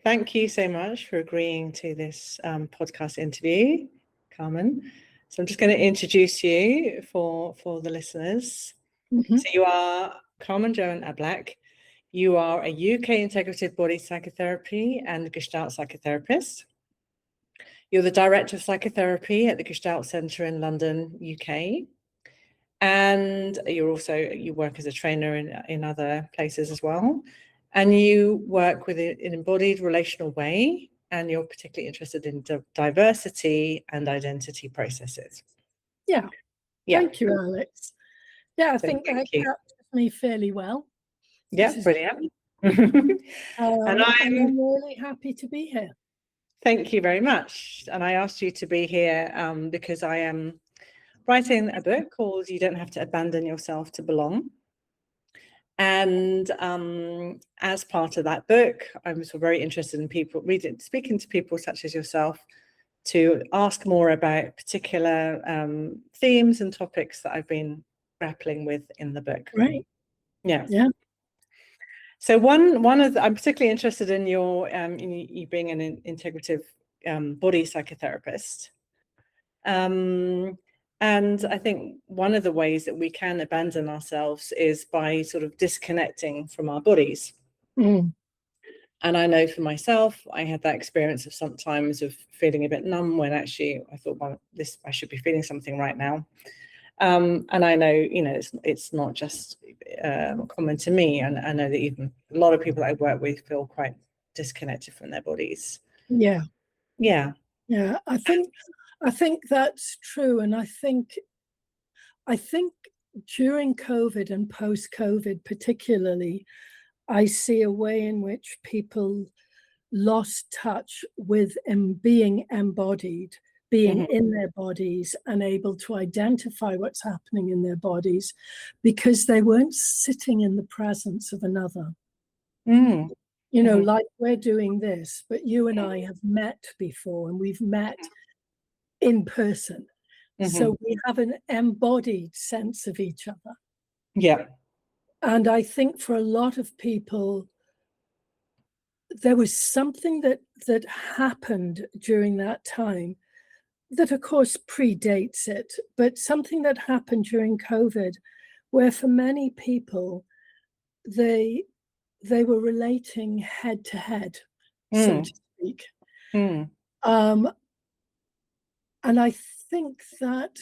Thank you so much for agreeing to this podcast interview, Carmen. So I'm just going to introduce you for the listeners. Mm-hmm. So you are Carmen Joanne Ablack. You are a UK integrative body psychotherapy and Gestalt psychotherapist. You're the Director of Psychotherapy at the Gestalt Centre in London, UK. And you work as a trainer in other places as well. And you work with an embodied relational way, and you're particularly interested in diversity and identity processes. Yeah. Thank you, Alex. Yeah, I think that captures me fairly well. Yeah, brilliant. And I'm really happy to be here. Thank you very much. And I asked you to be here because I am writing a book called You Don't Have to Abandon Yourself to Belong. And as part of that book, I'm also very interested in speaking to people such as yourself to ask more about particular themes and topics that I've been grappling with in the book. Right. Yeah. Yeah. So I'm particularly interested in you being an integrative body psychotherapist. And I think one of the ways that we can abandon ourselves is by sort of disconnecting from our bodies. Mm. And I know for myself, I had that experience of sometimes of feeling a bit numb when actually I thought, well, I should be feeling something right now. And I know, it's not just common to me. And I know that even a lot of people I work with feel quite disconnected from their bodies. Yeah. Yeah. Yeah. I think that's true. And I think during COVID and post-COVID particularly, I see a way in which people lost touch with being embodied, being in their bodies and able to identify what's happening in their bodies because they weren't sitting in the presence of another. Like we're doing this, but you and I have met before and we've met in person. So we have an embodied sense of each other. Yeah. And I think for a lot of people, there was something that happened during that time that, of course, predates it, but something that happened during COVID, where for many people, they were relating head to head, so to speak. And I think that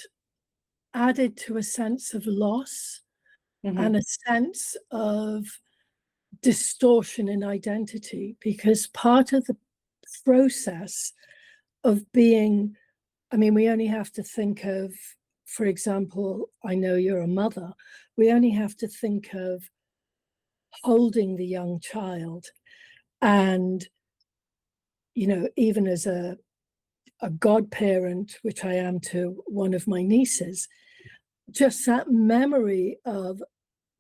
added to a sense of loss and a sense of distortion in identity, because part of the process of being, we only have to think of, for example, I know you're a mother, we only have to think of holding the young child and, even as a godparent, which I am to one of my nieces, just that memory of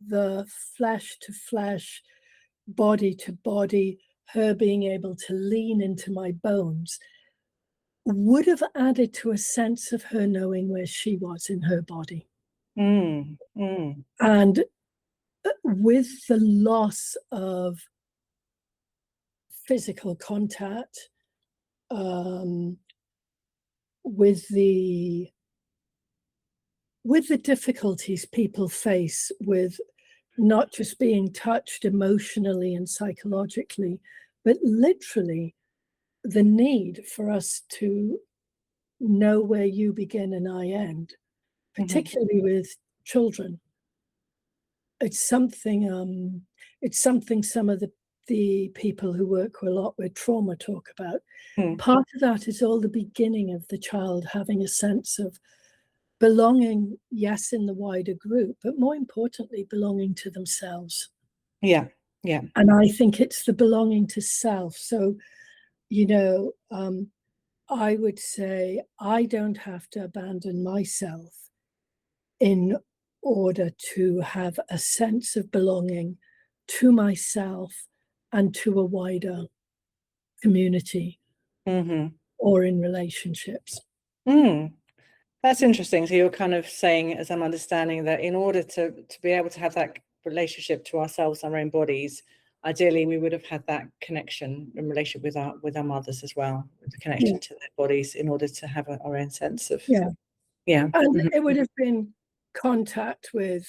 the flesh to flesh, body to body, her being able to lean into my bones would have added to a sense of her knowing where she was in her body. And with the loss of physical contact, with the difficulties people face with not just being touched emotionally and psychologically, but literally the need for us to know where you begin and I end, particularly with children. It's something some of the people who work a lot with trauma talk about. Part of that is all the beginning of the child having a sense of belonging, yes, in the wider group, but more importantly, belonging to themselves. Yeah. And I think it's the belonging to self. So, I would say I don't have to abandon myself in order to have a sense of belonging to myself and to a wider community or in relationships. That's interesting. So you're kind of saying, as I'm understanding, that in order to be able to have that relationship to ourselves, our own bodies, ideally we would have had that connection and relationship with our mothers as well, the connection to their bodies, in order to have our own sense of and it would have been contact with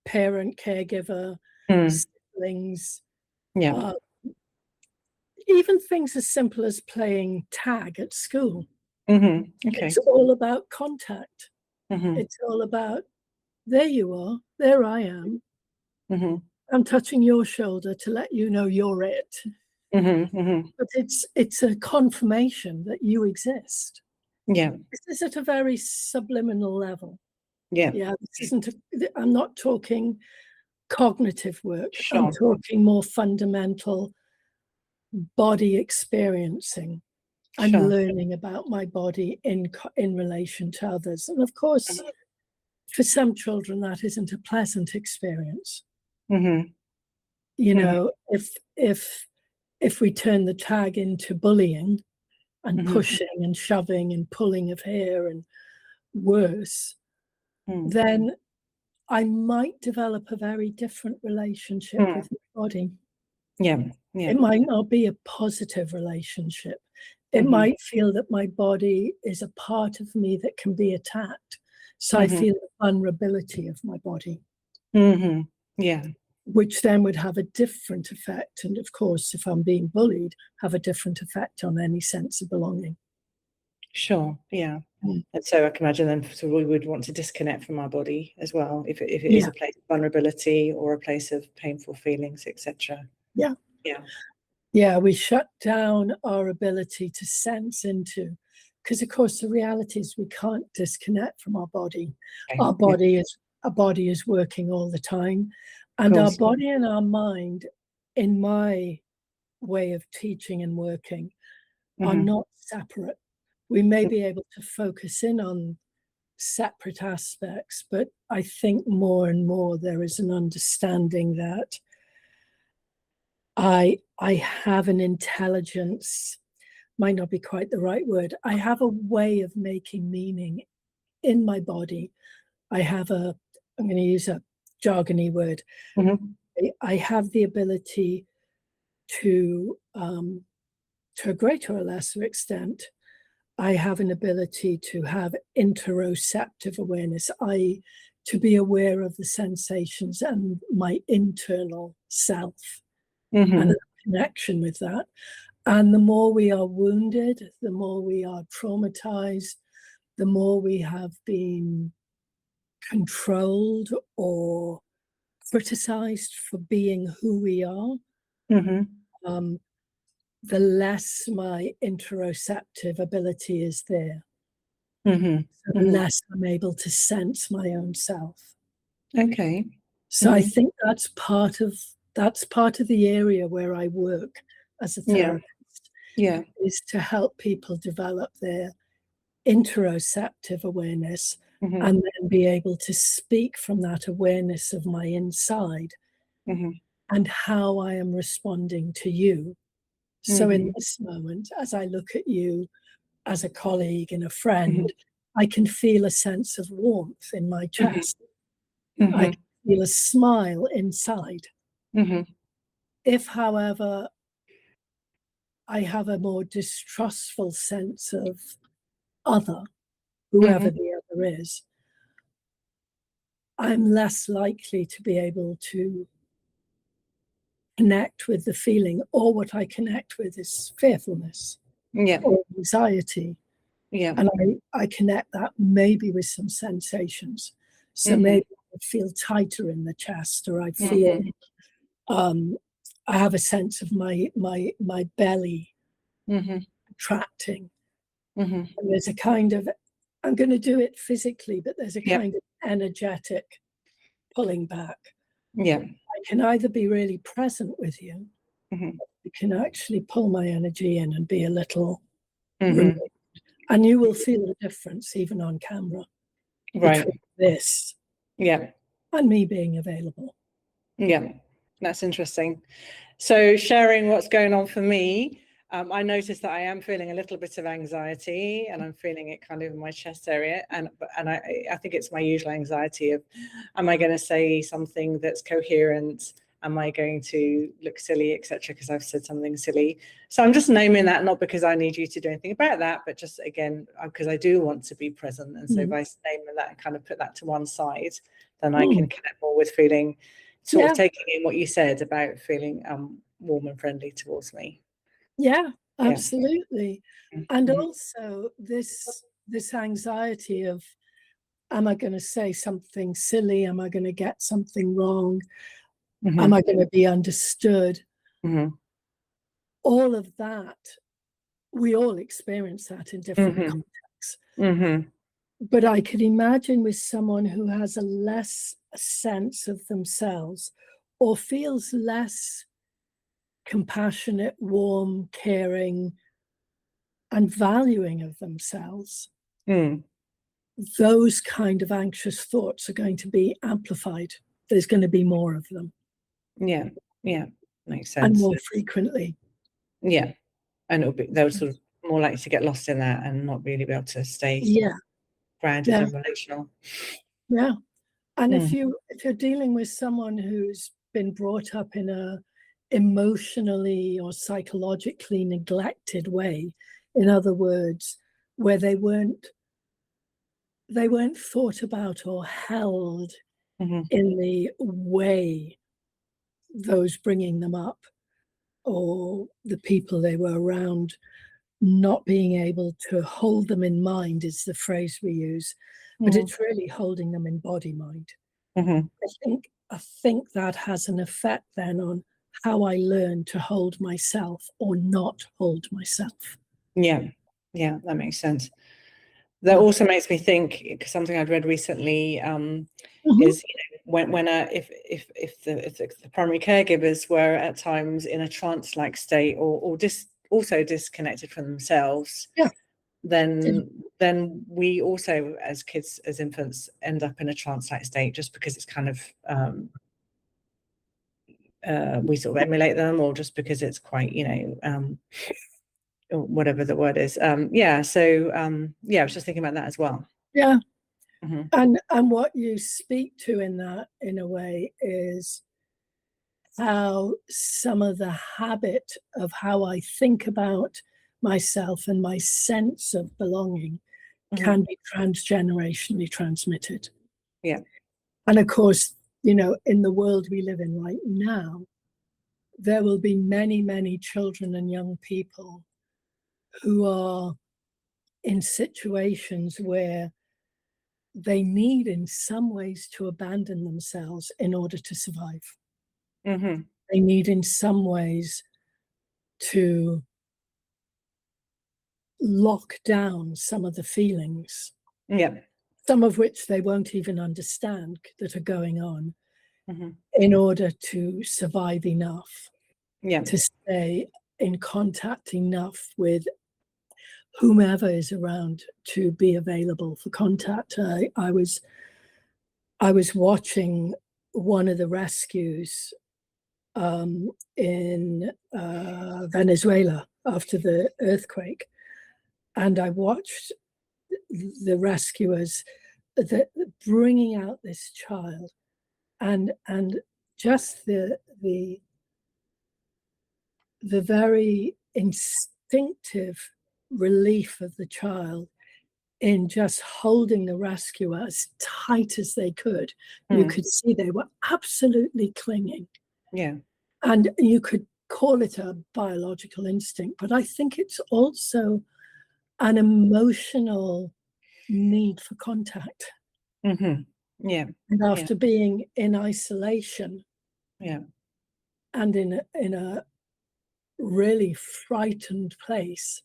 parent, caregiver, siblings, even things as simple as playing tag at school. Okay. It's all about contact. It's all about, there you are, there I am. I'm touching your shoulder to let you know you're it. But it's a confirmation that you exist. This is at a very subliminal level. This isn't I'm not talking cognitive work. I'm talking more fundamental body experiencing. I'm learning about my body in relation to others. And of course, for some children, that isn't a pleasant experience. You know, if we turn the tag into bullying and pushing and shoving and pulling of hair and worse, then I might develop a very different relationship with my body. It might not be a positive relationship. It might feel that my body is a part of me that can be attacked. So I feel the vulnerability of my body. Which then would have a different effect. And of course, if I'm being bullied, have a different effect on any sense of belonging. And so I can imagine then we would want to disconnect from our body as well, if it is a place of vulnerability or a place of painful feelings, etc. We shut down our ability to sense into, because of course the reality is we can't disconnect from our body. Our body is working all the time, and our body and our mind, in my way of teaching and working, are not separate. We may be able to focus in on separate aspects, but I think more and more there is an understanding that I have an intelligence, might not be quite the right word. I have a way of making meaning in my body. I'm going to use a jargony word. I have the ability to a greater or lesser extent, I have an ability to have interoceptive awareness, i.e., to be aware of the sensations and my internal self and a connection with that. And the more we are wounded, the more we are traumatized, the more we have been controlled or criticized for being who we are, the less my interoceptive ability is there. So the less I'm able to sense my own self. So I think that's part of the area where I work as a therapist, is to help people develop their interoceptive awareness and then be able to speak from that awareness of my inside and how I am responding to you. So in this moment, as I look at you as a colleague and a friend, I can feel a sense of warmth in my chest. I can feel a smile inside. If, however, I have a more distrustful sense of other, whoever the other is, I'm less likely to be able to connect with the feeling, or what I connect with is fearfulness or anxiety. And I connect that maybe with some sensations. So maybe I feel tighter in the chest, or I feel I have a sense of my belly contracting. And there's a kind of, I'm going to do it physically, but there's a kind of energetic pulling back. I can either be really present with you, I can actually pull my energy in and be a little removed. And you will feel the difference even on camera between this and me being available. That's interesting. So sharing what's going on for me, I noticed that I am feeling a little bit of anxiety, and I'm feeling it kind of in my chest area, and I think it's my usual anxiety of, am I going to say something that's coherent Am I going to look silly, etc., because I've said something silly? So I'm just naming that, not because I need you to do anything about that, but just, again, because I do want to be present. And so by naming that and kind of put that to one side, then I can connect more with feeling, sort of taking in what you said about feeling warm and friendly towards me. Yeah, absolutely. And Mm-hmm. also this anxiety of, am I going to say something silly? Am I going to get something wrong? Mm-hmm. Am I going to be understood? Mm-hmm. All of that, we all experience that in different contexts. Mm-hmm. But I could imagine with someone who has a less sense of themselves or feels less compassionate, warm, caring, and valuing of themselves, those kind of anxious thoughts are going to be amplified. There's going to be more of them. Yeah, makes sense. And more frequently. Yeah, and they'll sort of more likely to get lost in that and not really be able to stay grounded and relational. Yeah. And if you're dealing with someone who's been brought up in a emotionally or psychologically neglected way, in other words, where they weren't thought about or held in the way those bringing them up or the people they were around not being able to hold them in mind is the phrase we use, but it's really holding them in body mind. I think that has an effect then on how I learn to hold myself or not hold myself. Yeah, that makes sense. That also makes me think, something I'd read recently, is, when if the primary caregivers were at times in a trance-like state or also disconnected from themselves, then we also, as kids, as infants, end up in a trance-like state, just because it's kind of we sort of emulate them, or just because it's quite, or whatever the word is. So I was just thinking about that as well. And what you speak to in that, in a way, is how some of the habit of how I think about myself and my sense of belonging can be transgenerationally transmitted. And of course, in the world we live in right now, there will be many, many children and young people who are in situations where they need, in some ways, to abandon themselves in order to survive. They need, in some ways, to lock down some of the feelings, some of which they won't even understand that are going on, in order to survive enough, to stay in contact enough with whomever is around to be available for contact. I was watching one of the rescues in Venezuela after the earthquake, and I watched the rescuers bringing out this child, and just the very instinctive relief of the child in just holding the rescuer as tight as they could. You could see they were absolutely clinging. And you could call it a biological instinct, but I think it's also an emotional need for contact. And after being in isolation, and in a really frightened place,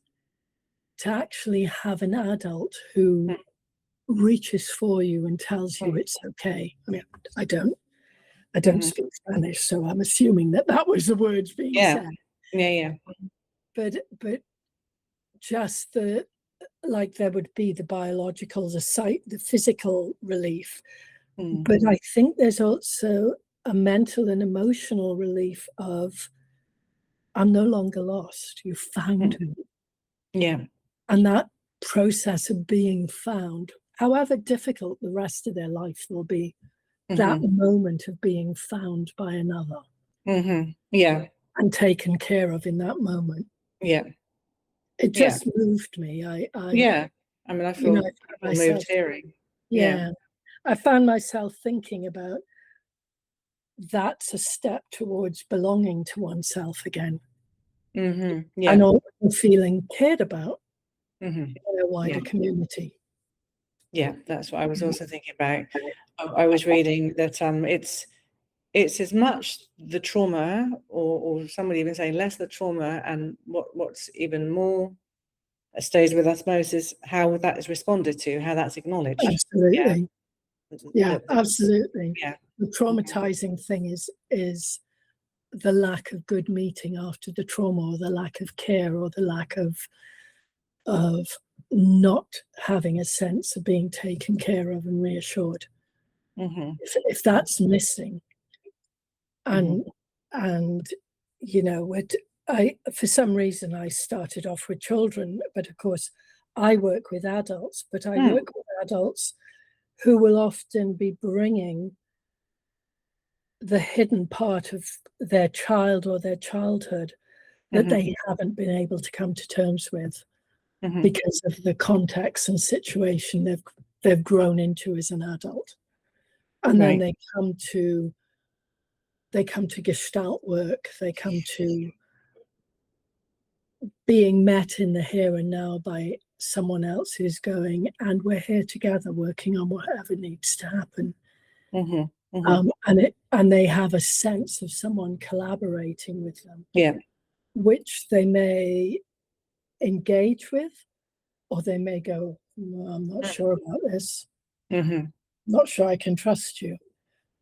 to actually have an adult who reaches for you and tells you it's okay. I mean, I don't speak Spanish, so I'm assuming that was the words being said. But just like there would be the biological, the physical relief, but I think there's also a mental and emotional relief of, I'm no longer lost. You found me. And that process of being found, however difficult the rest of their life will be, that moment of being found by another. Yeah. and taken care of in that moment. Yeah. It Yeah. just moved me. Yeah. I mean, I I feel found myself, moved hearing. yeah, I found myself thinking about that's a step towards belonging to oneself again, Yeah. and also feeling cared about Mm-hmm. in a wider community. Yeah, that's what I was also thinking about. I was reading that it's as much the trauma, or some would even say less the trauma, and what's even more stays with us most is how that is responded to, how that's acknowledged. Absolutely. Yeah, absolutely. Yeah. The traumatizing thing is the lack of good meeting after the trauma, or the lack of care, or the lack of not having a sense of being taken care of and reassured. If that's missing, and you know, for some reason I started off with children, but of course I work with adults, but I work with adults who will often be bringing the hidden part of their child or their childhood that they haven't been able to come to terms with because of the context and situation they've grown into as an adult. And then they come to Gestalt work, they come to being met in the here and now by someone else who's going, and we're here together working on whatever needs to happen. And they have a sense of someone collaborating with them, which they may engage with, or they may go, well, I'm not sure about this. Not sure I can trust you.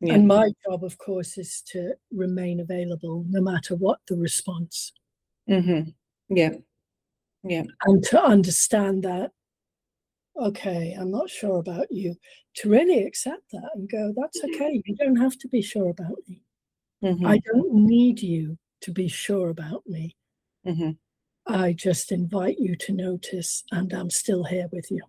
And my job, of course, is to remain available no matter what the response. And to understand that, okay, I'm not sure about you, to really accept that and go, that's okay. You don't have to be sure about me. I don't need you to be sure about me. I just invite you to notice, and I'm still here with you.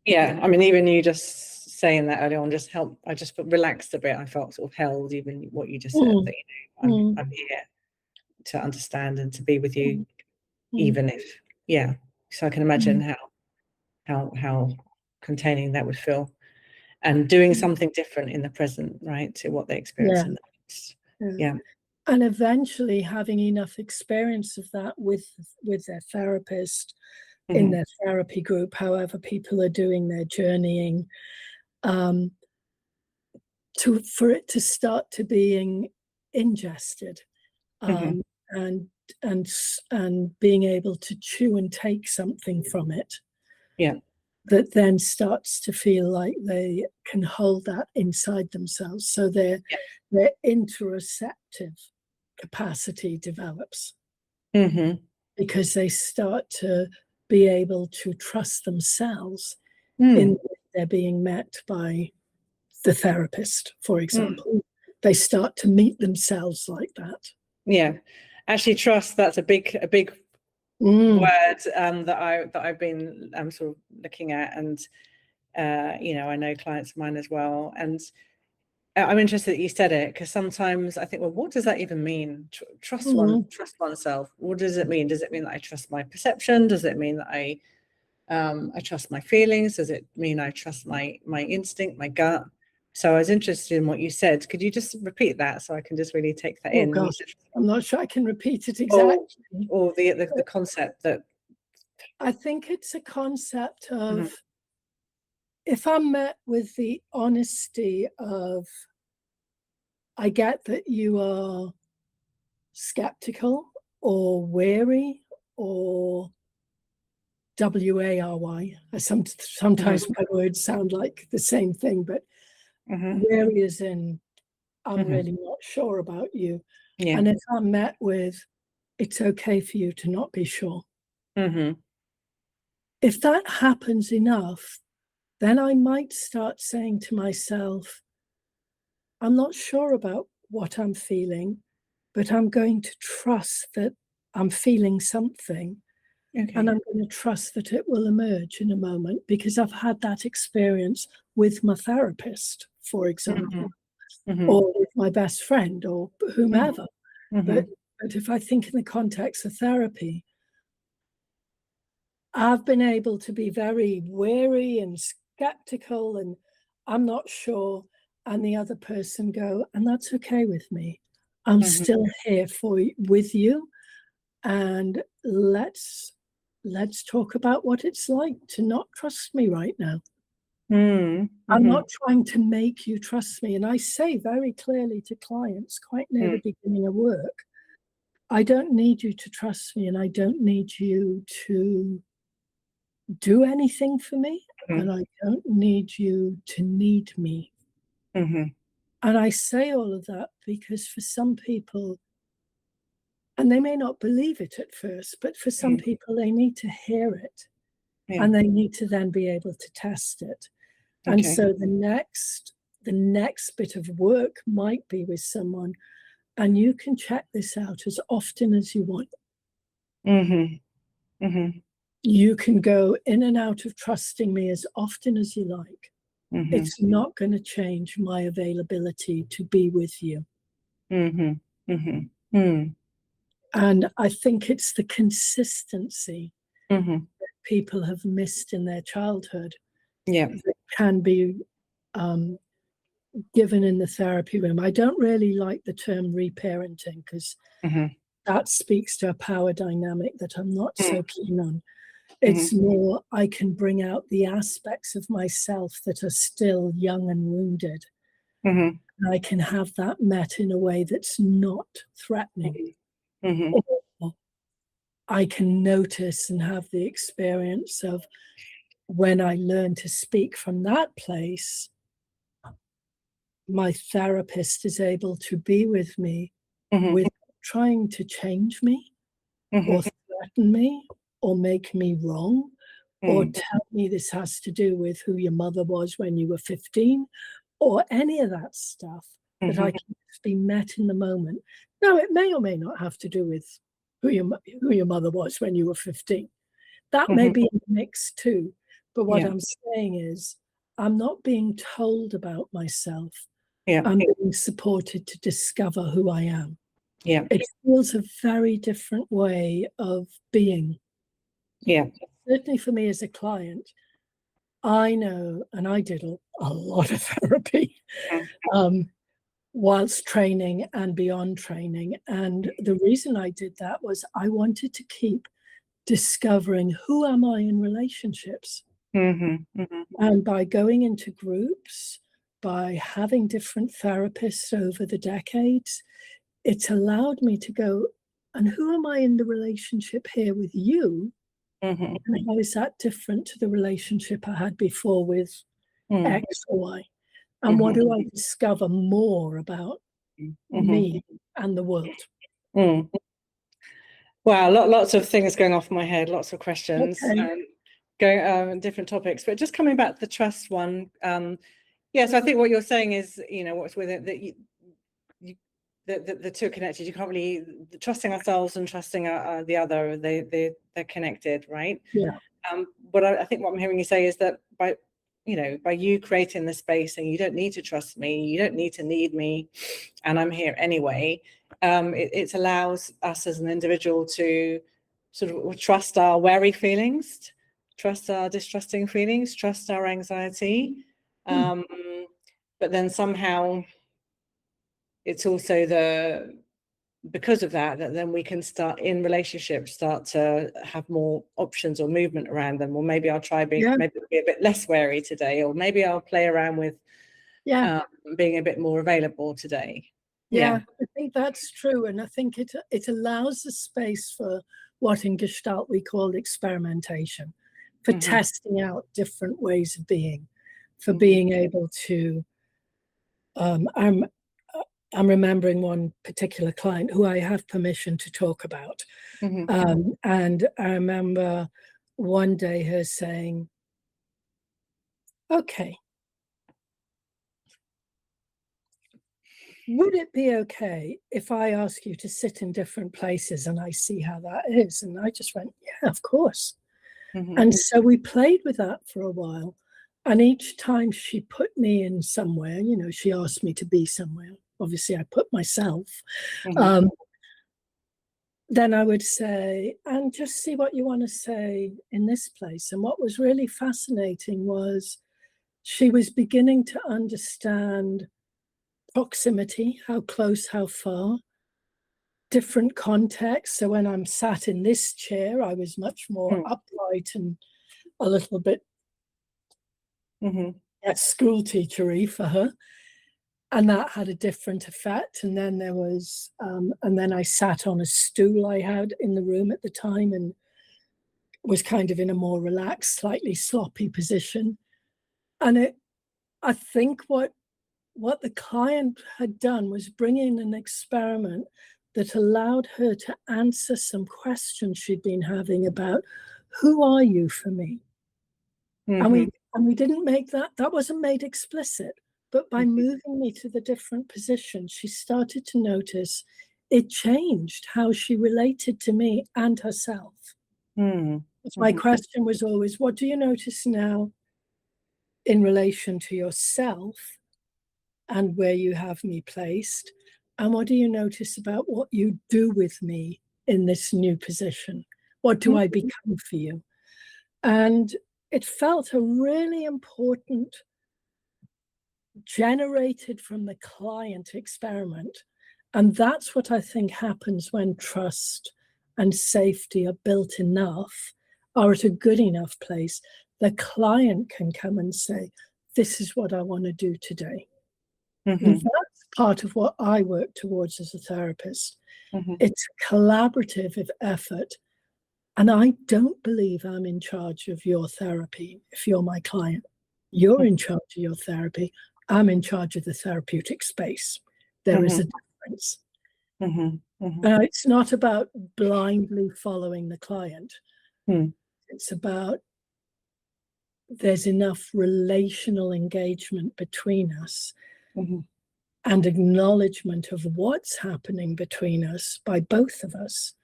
Yeah, I mean, even you just saying that earlier on just helped. I just felt relaxed a bit. I felt sort of held, even what you just said, that, you know, I'm here to understand and to be with you, even if, so I can imagine how containing that would feel, and doing something different in the present, right, to what they experience in the past. And eventually having enough experience of that with their therapist, in their therapy group, however people are doing their journeying, for it to start to being ingested, and being able to chew and take something from it, that then starts to feel like they can hold that inside themselves. So their interoceptive capacity develops, because they start to be able to trust themselves in they're being met by the therapist, for example. They start to meet themselves like that. Actually, trust, that's a big word that I've been sort of looking at, and you know, I know clients of mine as well, and I'm interested that you said it, because sometimes I think, well, what does that even mean? Trust oneself. What does it mean? Does it mean that I trust my perception? Does it mean that I trust my feelings? Does it mean I trust my instinct, my gut? So I was interested in what you said. Could you just repeat that so I can just really take that in? Gosh, I'm not sure I can repeat it exactly. Or the concept that, I think it's a concept of, if I'm met with the honesty of, I get that you are skeptical or wary or wary. Sometimes my words sound like the same thing, but wary is in, I'm really not sure about you. And if I'm met with, it's okay for you to not be sure. If that happens enough, then I might start saying to myself, I'm not sure about what I'm feeling, but I'm going to trust that I'm feeling something. And I'm going to trust that it will emerge in a moment, because I've had that experience with my therapist, for example. or with my best friend or whomever. Mm-hmm. But if I think in the context of therapy, I've been able to be very wary and skeptical, and I'm not sure. And the other person go, and that's okay with me. I'm still here with you. And let's talk about what it's like to not trust me right now. I'm not trying to make you trust me. And I say very clearly to clients, quite near the beginning of work, I don't need you to trust me, and I don't need you to do anything for me, and I don't need you to need me. And I say all of that because for some people, and they may not believe it at first, but for some people, they need to hear it, and they need to then be able to test it. And so the next bit of work might be with someone, and you can check this out as often as you want. You can go in and out of trusting me as often as you like. It's not going to change my availability to be with you. And I think it's the consistency that people have missed in their childhood that can be given in the therapy room. I don't really like the term reparenting because that speaks to a power dynamic that I'm not so keen on. It's more, I can bring out the aspects of myself that are still young and wounded. And I can have that met in a way that's not threatening. Or I can notice and have the experience of when I learn to speak from that place, my therapist is able to be with me without trying to change me or threaten me or make me wrong or tell me this has to do with who your mother was when you were 15 or any of that stuff, that I can just be met in the moment. Now, it may or may not have to do with who your mother was when you were 15. That may be in the mix too. But what I'm saying is, I'm not being told about myself. I'm being supported to discover who I am. It feels a very different way of being. Certainly for me as a client, I know, and I did a lot of therapy whilst training and beyond training. And the reason I did that was I wanted to keep discovering who am I in relationships. And by going into groups, by having different therapists over the decades, it's allowed me to go, and who am I in the relationship here with you? And how is that different to the relationship I had before with X or Y? And what do I discover more about me and the world? Wow, lots of things going off in my head, lots of questions, going different topics. But just coming back to the trust one, so I think what you're saying is, what's with it, that the two are connected. You can't really trusting ourselves and trusting the other. They're connected, right? But I think what I'm hearing you say is that by you creating the space and you don't need to trust me, you don't need to need me, and I'm here anyway. It allows us as an individual to sort of trust our wary feelings, trust our distrusting feelings, trust our anxiety. But then somehow it's also because of that then we can start in relationships, start to have more options or movement around them. Or maybe I'll try maybe be a bit less wary today, or maybe I'll play around with being a bit more available today. I think that's true. And I think it allows a space for what in Gestalt we call experimentation, for testing out different ways of being, for being able to I'm remembering one particular client who I have permission to talk about. And I remember one day her saying, okay, would it be okay if I ask you to sit in different places and I see how that is? And I just went, yeah, of course. And so we played with that for a while. And each time she put me in somewhere, you know, she asked me to be somewhere. Obviously, I put myself. Then I would say, and just see what you want to say in this place. And what was really fascinating was she was beginning to understand proximity, how close, how far, different contexts. So when I'm sat in this chair, I was much more upright and a little bit school teachery for her. And that had a different effect. And then there was, and then I sat on a stool I had in the room at the time and was kind of in a more relaxed, slightly sloppy position. And I think what the client had done was bring in an experiment that allowed her to answer some questions she'd been having about, who are you for me? And we didn't make that wasn't made explicit, but by moving me to the different positions, she started to notice it changed how she related to me and herself. My question was always, what do you notice now in relation to yourself and where you have me placed? And what do you notice about what you do with me in this new position? What do I become for you? And it felt a really important, generated from the client experiment. And that's what I think happens when trust and safety are built enough, or at a good enough place. The client can come and say, this is what I want to do today. And that's part of what I work towards as a therapist. It's a collaborative effort. And I don't believe I'm in charge of your therapy if you're my client. You're in charge of your therapy. I'm in charge of the therapeutic space. There is a difference. It's not about blindly following the client. It's about there's enough relational engagement between us and acknowledgement of what's happening between us by both of us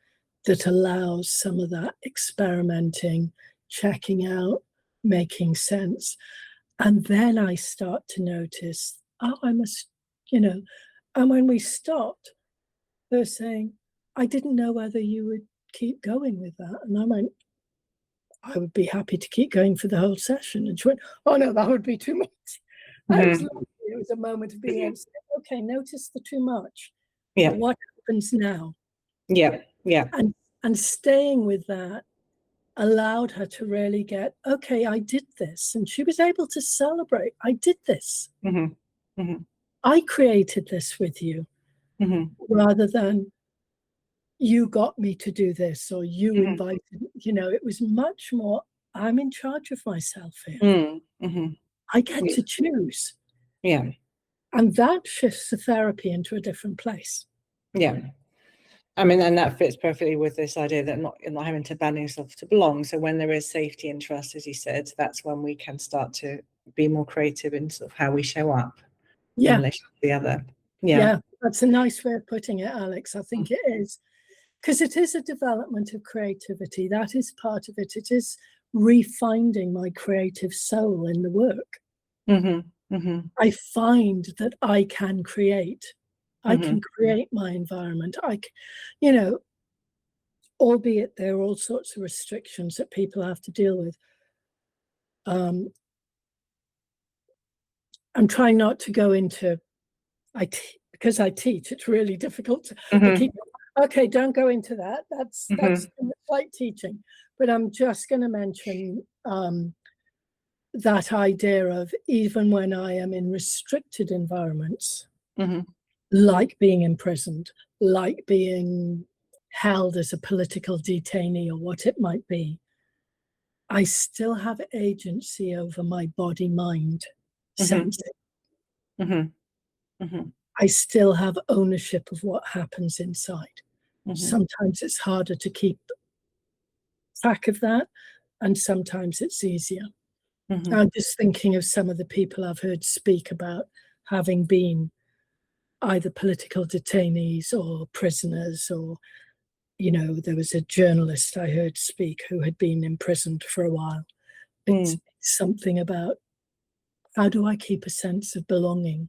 that allows some of that experimenting, checking out, making sense. And then I start to notice, I must, and when we stopped, they're saying, I didn't know whether you would keep going with that. And I went, I would be happy to keep going for the whole session. And she went, oh no, that would be too much. It was a moment of being able to say, okay, notice the too much. Yeah. What happens now? Yeah. And staying with that allowed her to really get, okay, I did this. And she was able to celebrate, I did this. I created this with you, rather than you got me to do this or you invited, it was much more, I'm in charge of myself here. I get to choose. Yeah. And that shifts the therapy into a different place. Yeah. I mean, and that fits perfectly with this idea that not having to abandon yourself to belong. So when there is safety and trust, as you said, that's when we can start to be more creative in sort of how we show up in relation to the other. Yeah, that's a nice way of putting it, Alex. I think it is. Because it is a development of creativity. That is part of it. It is refinding my creative soul in the work. I find that I can create. I can create my environment. Albeit there are all sorts of restrictions that people have to deal with. I'm trying not to go into, because I teach, it's really difficult to keep. Okay, don't go into that. That's like teaching. But I'm just going to mention that idea of even when I am in restricted environments, like being imprisoned, like being held as a political detainee or what it might be, I still have agency over my body-mind sensing. I still have ownership of what happens inside. Sometimes it's harder to keep track of that, and sometimes it's easier. I'm just thinking of some of the people I've heard speak about having been either political detainees or prisoners, or, there was a journalist I heard speak who had been imprisoned for a while. It's something about how do I keep a sense of belonging?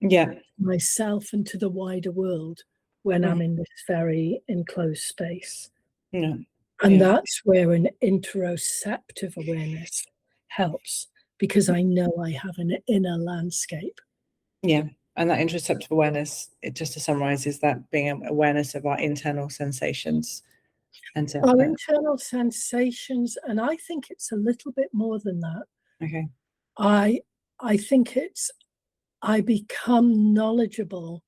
Yeah. Myself and to the wider world when I'm in this very enclosed space. Yeah. And that's where an interoceptive awareness helps, because I know I have an inner landscape. Yeah. And that interoceptive awareness, just to summarize, is that being awareness of our internal sensations and Our internal sensations, and I think it's a little bit more than that. Okay. I think it's, I become knowledgeable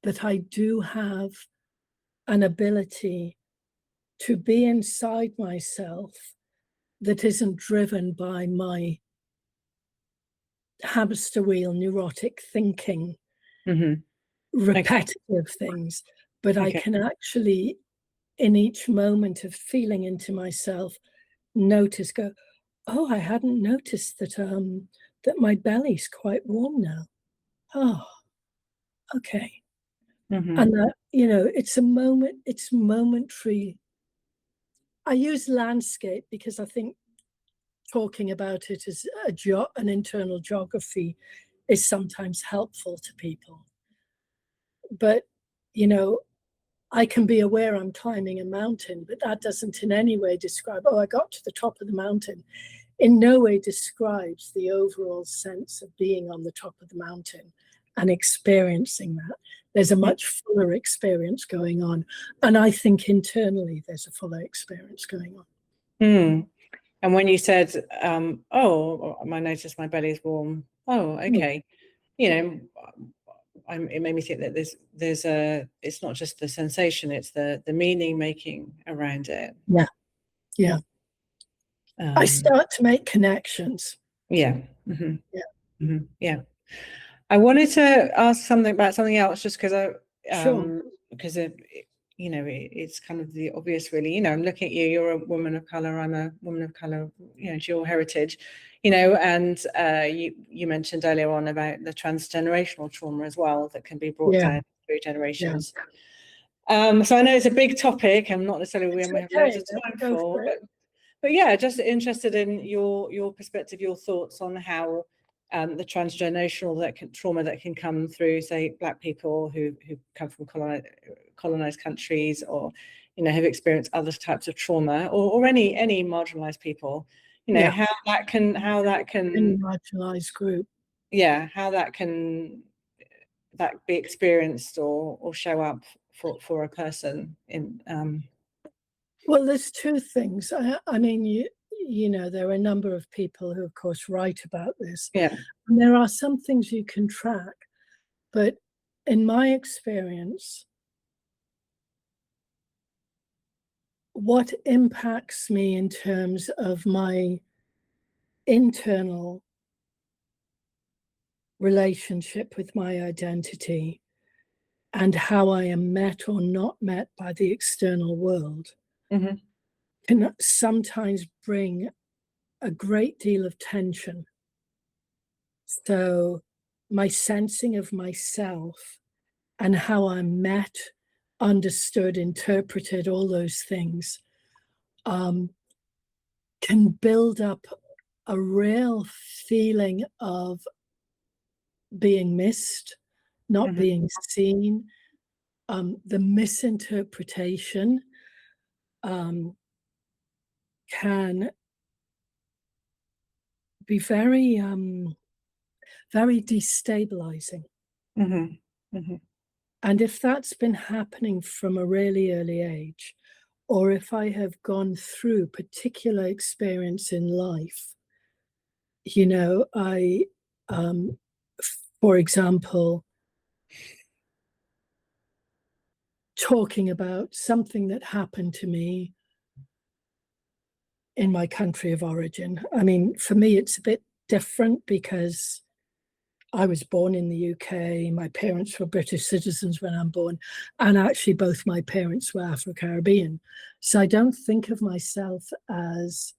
that I do have an ability to be inside myself that isn't driven by my hamster wheel neurotic thinking, repetitive things, but I can actually, in each moment of feeling into myself, notice, go, oh, I hadn't noticed that that my belly's quite warm now. Oh, okay. And that, you know, it's a moment, it's momentary. I use landscape because I think talking about it as an internal geography is sometimes helpful to people. But, you know, I can be aware I'm climbing a mountain, but that doesn't in any way describe, oh, I got to the top of the mountain. In no way describes the overall sense of being on the top of the mountain and experiencing that. There's a much fuller experience going on. And I think internally there's a fuller experience going on. And when you said, oh, I noticed my belly's warm. Oh, okay. You know, it made me think that there's it's not just the sensation, it's the meaning making around it. Yeah. I start to make connections. Yeah. Yeah. I wanted to ask something about something else, just because because you know, it's kind of the obvious, really. You know, I'm looking at you, you're a woman of color, I'm a woman of color, you know, dual heritage, you know, and you mentioned earlier on about the transgenerational trauma as well that can be brought down through generations. So I know it's a big topic, and not necessarily we have loads of time for, but yeah, just interested in your perspective, your thoughts on how the transgenerational trauma that can come through, say, Black people who come from colonized countries, or, you know, have experienced other types of trauma, or any marginalized people, you know, how that can any marginalized group, how that can be experienced or show up for a person in well, there's two things. I mean, you know, there are a number of people who, of course, write about this. Yeah. And there are some things you can track. But in my experience, what impacts me in terms of my internal relationship with my identity and how I am met or not met by the external world can sometimes bring a great deal of tension. So my sensing of myself and how I'm met, understood, interpreted, all those things can build up a real feeling of being missed, not being seen, the misinterpretation can be very, very destabilizing. And if that's been happening from a really early age, or if I have gone through particular experience in life, you know, for example, talking about something that happened to me in my country of origin. I mean, for me, it's a bit different because I was born in the UK. My parents were British citizens when I'm born, and actually both my parents were Afro-Caribbean. So I don't think of myself as,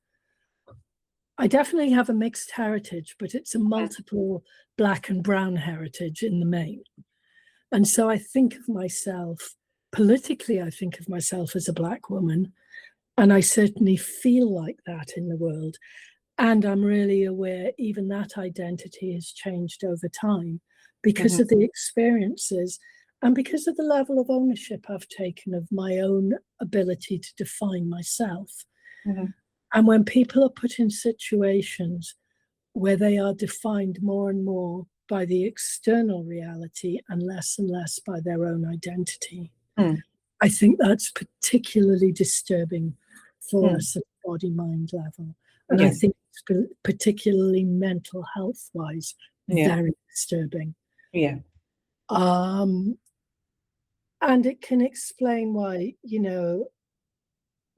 I definitely have a mixed heritage, but it's a multiple Black and brown heritage in the main. And so I think of myself, politically, I think of myself as a Black woman, and I certainly feel like that in the world. And I'm really aware even that identity has changed over time because of the experiences and because of the level of ownership I've taken of my own ability to define myself. And when people are put in situations where they are defined more and more by the external reality and less by their own identity, I think that's particularly disturbing for us at body-mind level. And I think it's particularly mental health-wise very disturbing. And it can explain why, you know,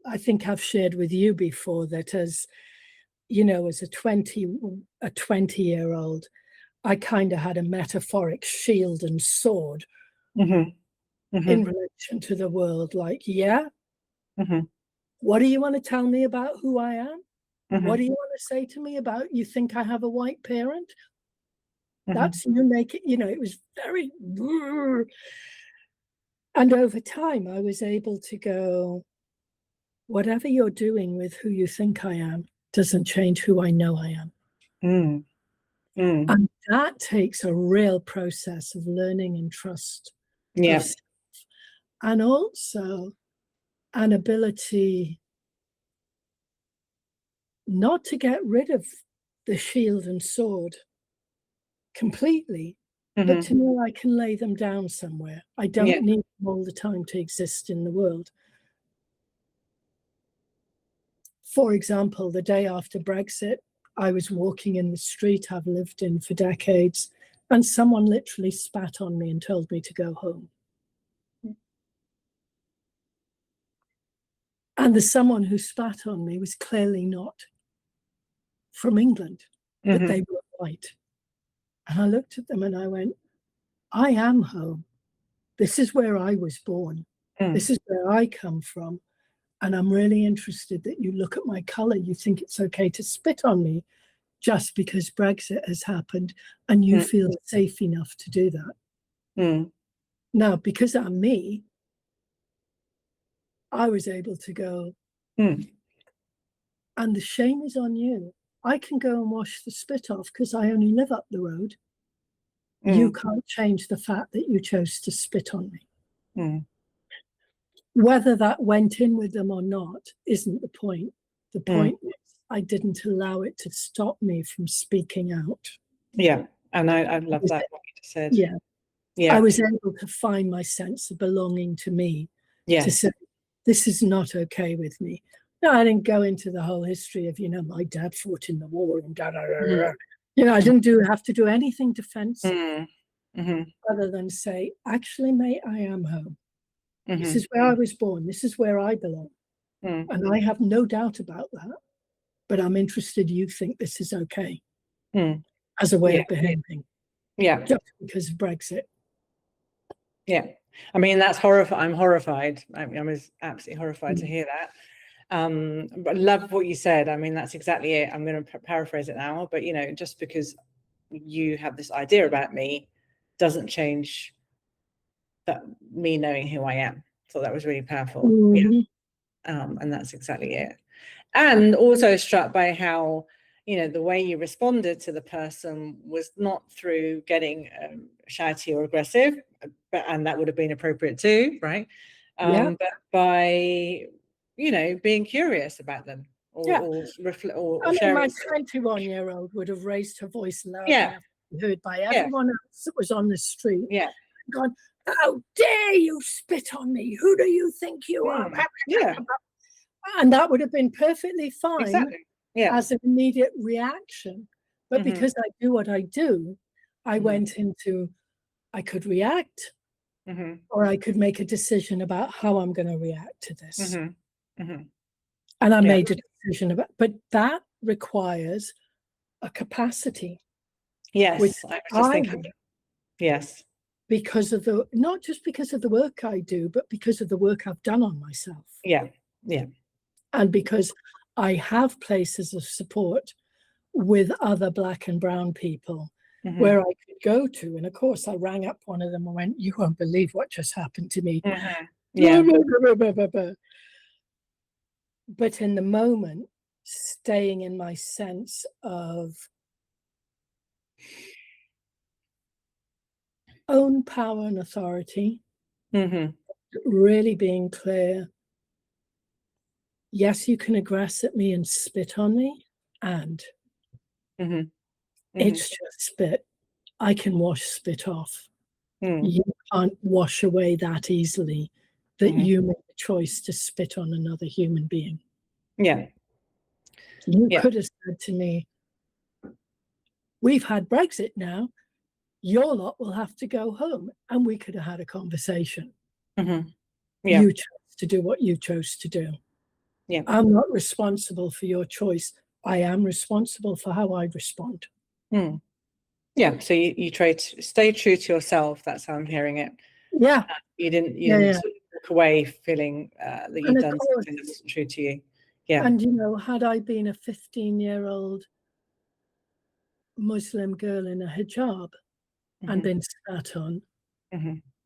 I think I've shared with you before that as, you know, as a 20-year-old, I kind of had a metaphoric shield and sword in relation to the world. Like, what do you want to tell me about who I am? What do you want to say to me about you think I have a white parent? That's you make it, you know, it was very. And over time, I was able to go, whatever you're doing with who you think I am doesn't change who I know I am. And that takes a real process of learning and trust. Of self, and also an ability not to get rid of the shield and sword completely, but to know I can lay them down somewhere. I don't need them all the time to exist in the world. For example, the day after Brexit, I was walking in the street I've lived in for decades, and someone literally spat on me and told me to go home. And the someone who spat on me was clearly not from England, but they were white. And I looked at them and I went, I am home. This is where I was born. This is where I come from. And I'm really interested that you look at my color. You think it's okay to spit on me just because Brexit has happened and you feel safe enough to do that. Now, because I'm me, I was able to go, and the shame is on you. I can go and wash the spit off because I only live up the road. You can't change the fact that you chose to spit on me. Whether that went in with them or not isn't the point. The point is I didn't allow it to stop me from speaking out. And I love that, what you just said. I was able to find my sense of belonging to me, to say, this is not okay with me. No, I didn't go into the whole history of, you know, my dad fought in the war and you know, I didn't have to do anything defensive other than say, actually, mate, I am home. This is where I was born. This is where I belong. And I have no doubt about that. But I'm interested you think this is okay as a way of behaving. Just because of Brexit. I mean, that's horrifying. I'm horrified. I was absolutely horrified to hear that. But I love what you said. I mean, that's exactly it. I'm going to paraphrase it now. But, you know, just because you have this idea about me doesn't change that me knowing who I am. So that was really powerful. And that's exactly it. And also struck by how, you know, the way you responded to the person was not through getting shouty or aggressive, and that would have been appropriate too, right? But by, you know, being curious about them or sharing. My 21-year-old would have raised her voice loud enough to be heard by everyone else that was on the street. Gone, how dare you spit on me? Who do you think you are? And that would have been perfectly fine as an immediate reaction. But because I do what I do, I went into, I could react or I could make a decision about how I'm going to react to this. And I made a decision about, but that requires a capacity. Which I was just thinking. Because of the, not just because of the work I do, but because of the work I've done on myself. And because I have places of support with other Black and brown people where I could go to. And of course, I rang up one of them and went, you won't believe what just happened to me. But in the moment, staying in my sense of own power and authority, really being clear. Yes, you can aggress at me and spit on me, and it's just spit. I can wash spit off. You can't wash away that easily that you make a choice to spit on another human being. Yeah. You could have said to me, we've had Brexit now, your lot will have to go home, and we could have had a conversation. You chose to do what you chose to do. I'm not responsible for your choice. I am responsible for how I respond. Yeah, so you try to stay true to yourself. That's how I'm hearing it. Yeah. You didn't walk away feeling that you've done something that wasn't true to you. Yeah. And, you know, had I been a 15-year-old Muslim girl in a hijab and been spat on,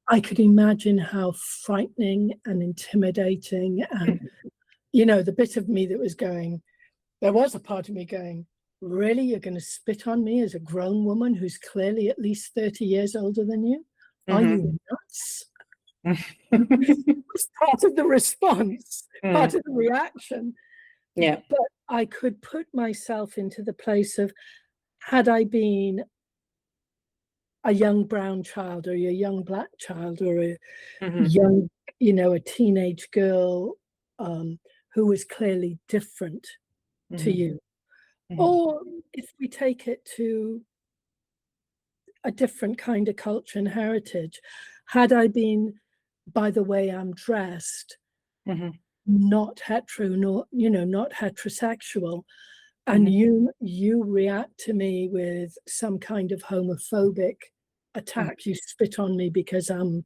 I could imagine how frightening and intimidating. And, you know, the bit of me that was going, there was a part of me going, really, you're going to spit on me as a grown woman who's clearly at least 30 years older than you? Are you nuts? It's part of the response, part of the reaction. Yeah. But I could put myself into the place of, had I been a young brown child or a young black child or a young, you know, a teenage girl who was clearly different to you. Or if we take it to a different kind of culture and heritage, had I been, by the way I'm dressed, not hetero, nor, you know, not heterosexual, and you react to me with some kind of homophobic attack, you spit on me because I'm,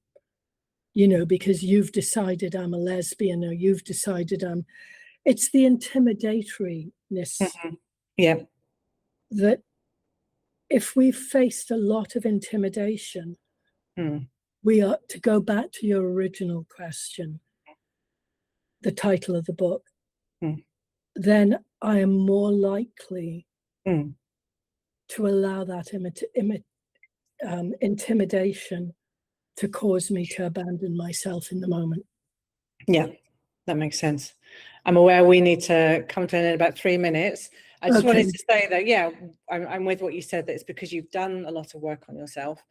you know, because you've decided I'm a lesbian, or you've decided I'm, it's the intimidatoriness. Yeah. That if we've faced a lot of intimidation, we are, to go back to your original question, the title of the book, then I am more likely to allow that intimidation to cause me to abandon myself in the moment. Yeah, that makes sense. I'm aware we need to come to an end in about 3 minutes. I just wanted to say that, yeah, I'm with what you said, that it's because you've done a lot of work on yourself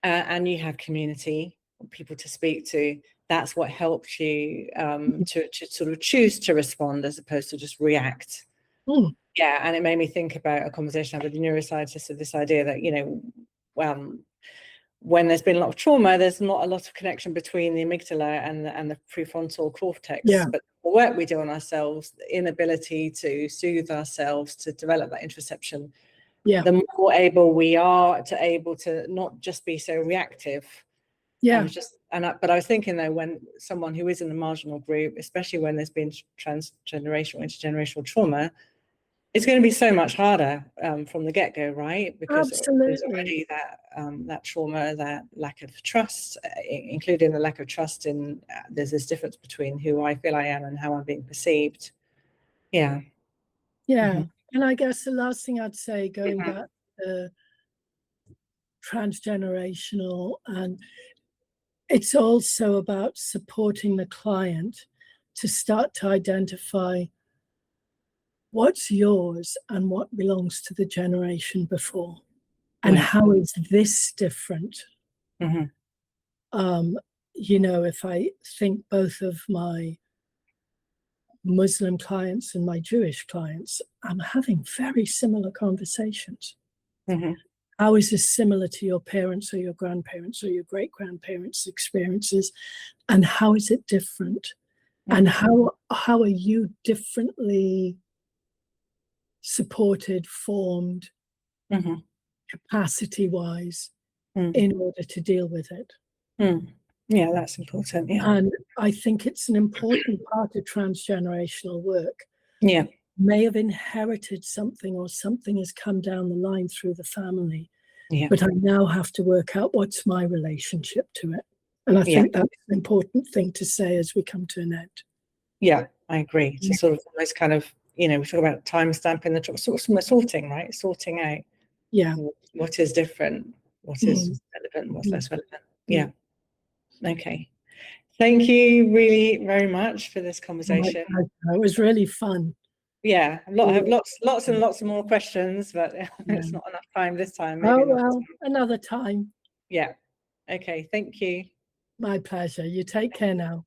and you have community, people to speak to. That's what helped you to sort of choose to respond as opposed to just react. Yeah, and it made me think about a conversation I had with a neuroscientist of this idea that, you know, when there's been a lot of trauma, there's not a lot of connection between the amygdala and the prefrontal cortex. Yeah. But the work we do on ourselves, the inability to soothe ourselves, to develop that interoception, the more able we are to not just be so reactive. Yeah. But I was thinking though, when someone who is in the marginal group, especially when there's been transgenerational, intergenerational trauma, it's going to be so much harder from the get-go, right? Because there's already that trauma, that lack of trust, including the lack of trust in there's this difference between who I feel I am and how I'm being perceived. Yeah. Yeah. And I guess the last thing I'd say, going back to transgenerational, and it's also about supporting the client to start to identify what's yours and what belongs to the generation before, and how is this different? You know, if I think both of my Muslim clients and my Jewish clients, I'm having very similar conversations. How is this similar to your parents or your grandparents or your great-grandparents' experiences? And how is it different? And how are you differently supported, formed, capacity-wise, in order to deal with it? Yeah, that's important. Yeah. And I think it's an important part of transgenerational work. Yeah. May have inherited something, or something has come down the line through the family. Yeah. But I now have to work out what's my relationship to it. And I think that's an important thing to say as we come to an end. Yeah, I agree. To sort of almost kind of you know, we talk about time stamping, the sort of sorting, right? Sorting out what is different, what is relevant, what's less relevant. Yeah. Okay. Thank you really very much for this conversation. It was really fun. Yeah, I have lots and lots of more questions, but it's not enough time this time. Maybe another time. Yeah. Okay. Thank you. My pleasure. You take care now.